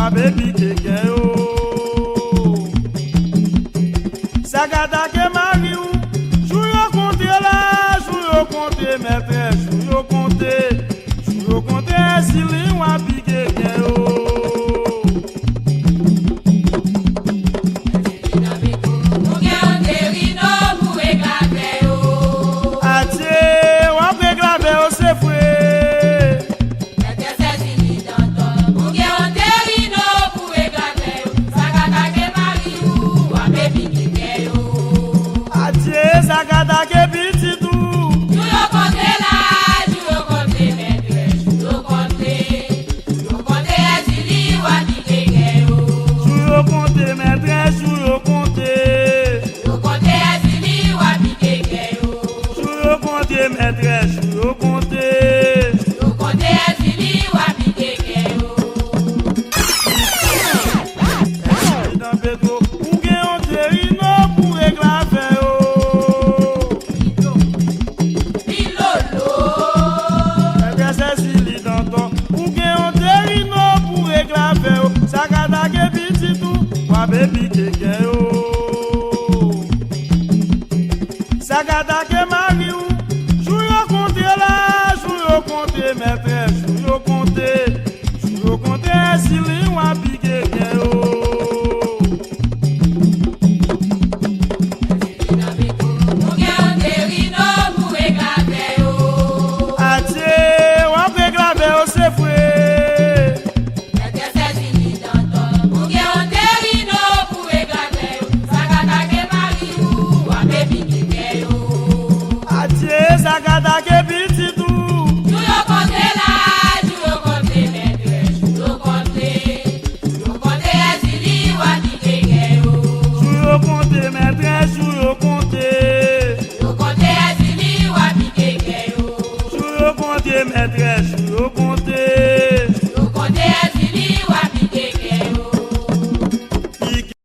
wa baby keke o. Sagada ke mariou, jou yo compte là, jou yo compte maître, jou yo compte sili wa bi keke o. Sagada ke biti tu, jou yo compte là, jou yo compte maître, jou yo compte sili wa bi keke o. jou yo compte maître, jou yo compte sili wa bi keke o. jou yo compte maître, jou yo compte sili wa bi keke o. dans Pedro, ou gen on terino pour éclater o. Sagada ke biti tu, wa baby keke o. Sagada ke mariou, jou yo compte là, jou yo compte maître, jou yo compte sili wa bi keke o. Atie, wa pe grave o se fwe. Sagada ke biti tu, jou yo compte là, jou yo compte maître, jou yo compte sili wa bi keke o. jou yo compte maître, jou yo compte sili wa bi keke o. maître, jou yo compte